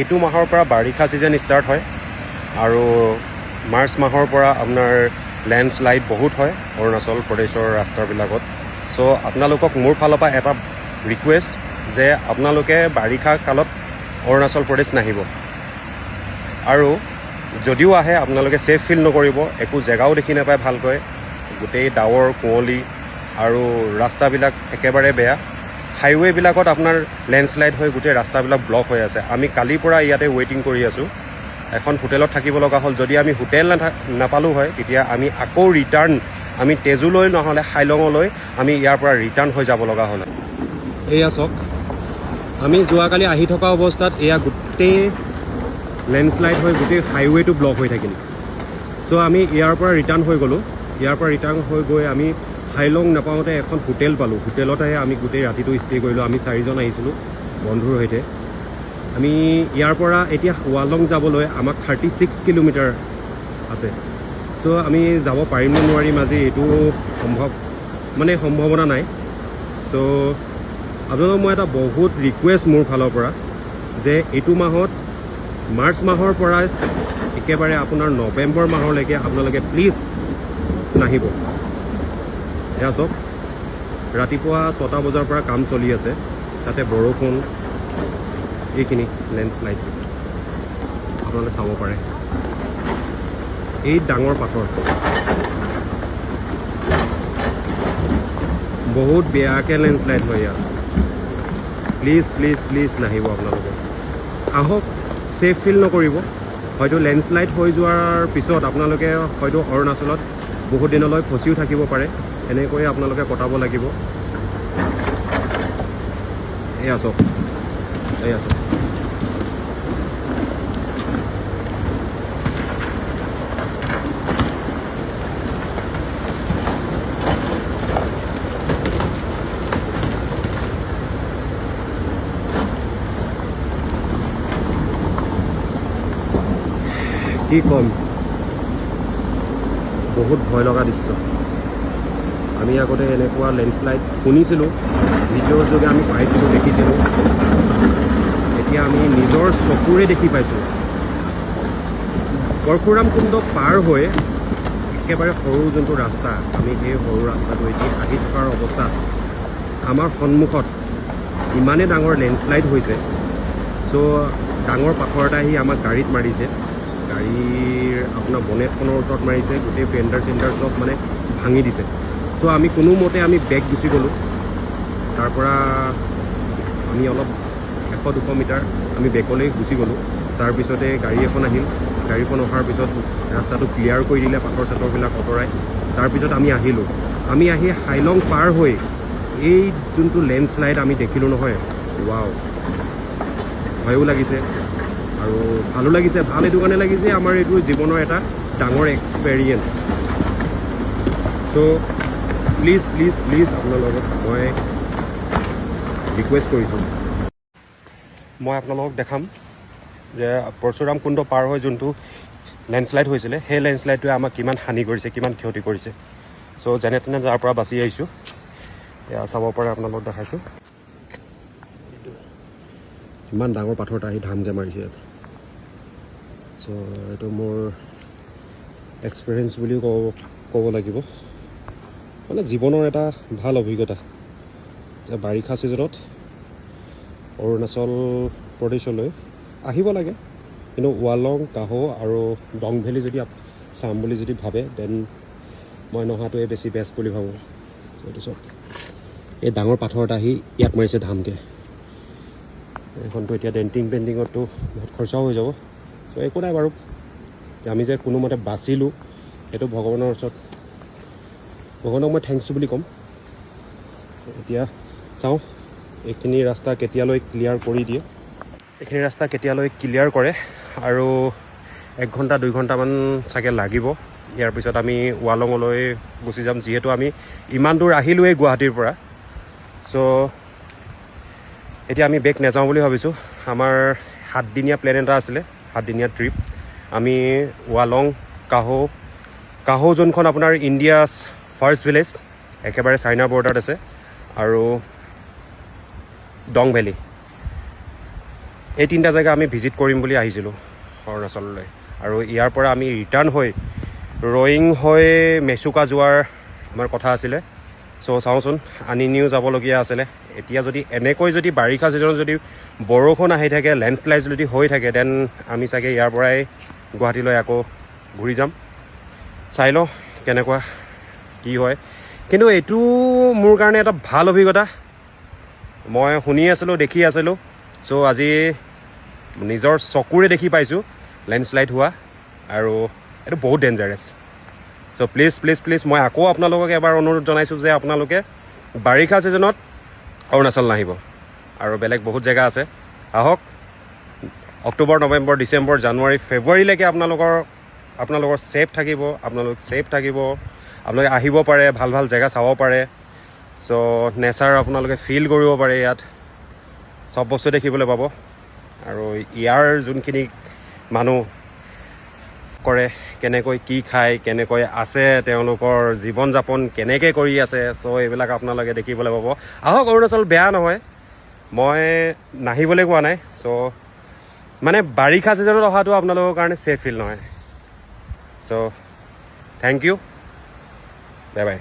এইটো মাহৰ পৰা বাৰিষা ছিজন ষ্টাৰ্ট হয় আৰু মাৰ্চ মাহৰ পৰা আপোনাৰ লেণ্ডশ্লাইড বহুত হয় অৰুণাচল প্ৰদেশৰ ৰাস্তাবিলাকত। চ' আপোনালোকক মোৰ ফালৰ পৰা এটা ৰিকুৱেষ্ট যে আপোনালোকে বাৰিষা কালত অৰুণাচল প্ৰদেশ নাহিব, আৰু যদিও আহে আপোনালোকে ছেফ ফিল নকৰিব। একো জেগাও দেখি নাপায় ভালকৈ, গোটেই ডাৱৰ কুঁৱলী আৰু ৰাস্তাবিলাক একেবাৰে বেয়া। হাইৱেবিলাকত আপোনাৰ লেণ্ডশ্লাইড হৈ গোটেই ৰাস্তাবিলাক ব্লক হৈ আছে। আমি কালিৰ পৰা ইয়াতে ৱেইটিং কৰি আছোঁ, এখন হোটেলত থাকিব লগা হ'ল। যদি আমি হোটেল নাপালোঁ হয় তেতিয়া আমি আকৌ ৰিটাৰ্ণ আমি তেজুলৈ নহ'লে হাইলঙলৈ আমি ইয়াৰ পৰা ৰিটাৰ্ণ হৈ যাব লগা হ'ল। এয়া চাওক, আমি যোৱাকালি আহি থকা অৱস্থাত এয়া গোটেই লেণ্ডশ্লাইড হৈ গোটেই হাইৱেটো ব্লক হৈ থাকিল। চ' আমি ইয়াৰ পৰা ৰিটাৰ্ণ হৈ গ'লোঁ। ইয়াৰ পৰা ৰিটাৰ্ণ হৈ গৈ আমি হাইলং নাপাওঁতে এখন হোটেল পালোঁ। হোটেলতহে আমি গোটেই ৰাতিটো ষ্টে কৰিলোঁ। আমি 4জন আহিছিলোঁ বন্ধুৰ সৈতে। আমি ইয়াৰ পৰা এতিয়া ৱালং যাবলৈ আমাক 36 কিলোমিটাৰ আছে। চ' আমি যাব পাৰিম নে নোৱাৰিম আজি এইটো সম্ভাৱনা নাই। চ' আপোনালোকক মই এটা বহুত ৰিকুৱেষ্ট মোৰ ফালৰ পৰা যে এইটো মাহত মাৰ্চ মাহৰ পৰা একেবাৰে আপোনাৰ নৱেম্বৰ মাহলৈকে আপোনালোকে প্লিজ নাহিব। এয়া চাওক, ৰাতিপুৱা 6টা বজাৰ পৰা কাম চলি আছে, তাতে বৰষুণ, এইখিনি লেণ্ডশ্লাইড আপোনালোকে চাব পাৰে। এই ডাঙৰ পাথৰ বহুত বেয়াকৈ লেণ্ডশ্লাইড হয় ইয়াত। প্লিজ প্লিজ প্লিজ নাহিব আপোনালোকে। আহক, ছেফ ফিল নকৰিব। হয়তো লেণ্ডশ্লাইড হৈ যোৱাৰ পিছত আপোনালোকে হয়তো অৰুণাচলত বহুত দিনলৈ ফচিও থাকিব পাৰে। এনেকৈয়ে আপোনালোকে কটাব লাগিব। এয়া চাওক, এয়া চাওক, কি ক'ম, বহুত ভয় লগা দৃশ্য। আমি আগতে এনেকুৱা লেণ্ডশ্লাইড শুনিছিলোঁ, ভিডিঅ'ৰ যোগে আমি পাইছিলোঁ, দেখিছিলোঁ। এতিয়া আমি নিজৰ চকুৰে দেখি পাইছোঁ। পৰশুৰাম কুণ্ড পাৰ হৈ একেবাৰে সৰু যোনটো ৰাস্তা, আমি সেই সৰু ৰাস্তাটো এতিয়া আহি থকাৰ অৱস্থাত আমাৰ সন্মুখত ইমানেই ডাঙৰ লেণ্ডশ্লাইড হৈছে। চ' ডাঙৰ পাথৰ এটা আহি আমাক গাড়ীত মাৰিছে। গাড়ীৰ আপোনাৰ বনেটখনৰ ওচৰত মাৰিছে, গোটেই ফেণ্ডাৰ চেণ্ডাৰ চব মানে ভাঙি দিছে। চ' আমি কোনোমতে আমি বেক গুচি গ'লোঁ। তাৰ পৰা আমি অলপ 100-200 মিটাৰ আমি বেকলৈ গুচি গ'লোঁ। তাৰপিছতে গাড়ী এখন আহিল। গাড়ীখন অহাৰ পিছত ৰাস্তাটো ক্লিয়াৰ কৰি দিলে, পাথৰ চাথৰবিলাক আঁতৰাই। তাৰপিছত আমি আহিলোঁ। আমি আহি হাইলং পাৰ হৈ এই যোনটো লেণ্ডশ্লাইড আমি দেখিলোঁ নহয়, ৱাও, ভয়ো লাগিছে আৰু ভালো লাগিছে। ভাল এইটো কাৰণে লাগিছে, আমাৰ এইটো জীৱনৰ এটা ডাঙৰ experience. So' please please please আপোনালোকক মই ৰিকুৱেষ্ট কৰিছোঁ। মই আপোনালোকক দেখাম যে পৰশুৰাম কুণ্ড পাৰ হৈ যোনটো লেণ্ডশ্লাইড হৈছিলে, সেই লেণ্ডশ্লাইডটোৱে আমাক কিমান হানি কৰিছে, কিমান ক্ষতি কৰিছে। চ' যেনে তেনে তাৰ পৰা বাচি আহিছোঁ। এয়া চাব পাৰে, আপোনালোকক দেখাইছোঁ। ইমান ডাঙৰ পাথৰ এটা আহি ধামকৈ মাৰিছে ইয়াত। চ' এইটো মোৰ এক্সপিৰিয়েঞ্চ বুলিও ক'ব লাগিব। মানে জীৱনৰ এটা ভাল অভিজ্ঞতা যে বাৰিষা ছিজনত অৰুণাচল প্ৰদেশলৈ আহিব লাগে। কিন্তু ৱালং, কাহো আৰু ডং ভেলী যদি চাম বুলি যদি ভাবে, দেন মই নহাটোৱে বেছি বেষ্ট বুলি ভাবোঁ। এইটো চব এই ডাঙৰ পাথৰ এটা আহি ইয়াত মাৰিছে ধামকৈ। এইখনতো এতিয়া ডেণ্টিং পেইণ্টিঙততো বহুত খৰচাও হৈ যাব। ত' একো নাই বাৰু, আমি যে কোনোমতে বাচিলোঁ সেইটো ভগৱানৰ ওচৰত, ভগৱানক মই থেংকছ বুলি ক'ম। এতিয়া চাওঁ এইখিনি ৰাস্তা কেতিয়ালৈ ক্লিয়াৰ কৰি দিয়ে। এইখিনি ৰাস্তা কেতিয়ালৈ ক্লিয়াৰ কৰে আৰু 1 ঘণ্টা 2 ঘণ্টামান চাগে লাগিব। ইয়াৰ পিছত আমি ৱালঙলৈ গুচি যাম, যিহেতু আমি ইমান দূৰ আহিলোঁৱেই গুৱাহাটীৰ পৰা। চ' এতিয়া আমি বেক নাযাওঁ বুলি ভাবিছোঁ। আমাৰ 7 দিনীয়া প্লেন এটা আছিলে, 7 দিনীয়া ট্ৰিপ। আমি ৱালং, কাহো যোনখন আপোনাৰ ইণ্ডিয়াছ ফাৰ্ষ্ট ভিলেজ, একেবাৰে চাইনা বৰ্ডাৰত আছে, আৰু ডং ভেলী এই 3টা জেগা আমি ভিজিট কৰিম বুলি আহিছিলোঁ অৰুণাচললৈ। আৰু ইয়াৰ পৰা আমি ৰিটাৰ্ণ হৈ ৰয়িং হৈ মেচুকা যোৱাৰ আমাৰ কথা আছিলে। চ' চাওঁচোন, আনিনিও যাবলগীয়া আছিলে। এতিয়া যদি এনেকৈ যদি বাৰিষা ছিজনত যদি বৰষুণ আহি থাকে, লেণ্ডশ্লাইড যদি হৈ থাকে, দেন আমি চাগে ইয়াৰ পৰাই গুৱাহাটীলৈ আকৌ ঘূৰি যাম। চাই লওঁ কেনেকুৱা কি হয়। কিন্তু এইটো মোৰ কাৰণে এটা ভাল অভিজ্ঞতা। মই শুনি আছিলোঁ, দেখি আছিলোঁ। চ' আজি নিজৰ চকুৰে দেখি পাইছোঁ লেণ্ডশ্লাইড হোৱা, আৰু এইটো বহুত ডেঞ্জাৰাছ। চ' প্লিজ মই আকৌ আপোনালোকক এবাৰ অনুৰোধ জনাইছোঁ যে আপোনালোকে বাৰিষা ছিজনত অৰুণাচল নাহিব। আৰু বেলেগ বহুত জেগা আছে, আহক। অক্টোবৰ, নৱেম্বৰ, ডিচেম্বৰ, জানুৱাৰী, ফেব্ৰুৱাৰীলৈকে আপোনালোকৰ ছেফ থাকিব, আপোনালোকে আহিব পাৰে, ভাল ভাল জেগা চাব পাৰে। চ' নেচাৰ আপোনালোকে ফিল কৰিব পাৰে, ইয়াত চব বস্তু দেখিবলৈ পাব। আৰু ইয়াৰ যোনখিনি মানুহ কৰে, কেনেকৈ কি খায়, কেনেকৈ আছে, তেওঁলোকৰ জীৱন যাপন কেনেকৈ কৰি আছে, চ' এইবিলাক আপোনালোকে দেখিবলৈ পাব। আহক, অৰুণাচল বেয়া নহয়, মই নাহিবলৈ কোৱা নাই। চ' মানে বাৰিষা ছিজনত অহাটো আপোনালোকৰ কাৰণে ছেফ ফিল নহয়। চ' থেংক ইউ, বাই বাই।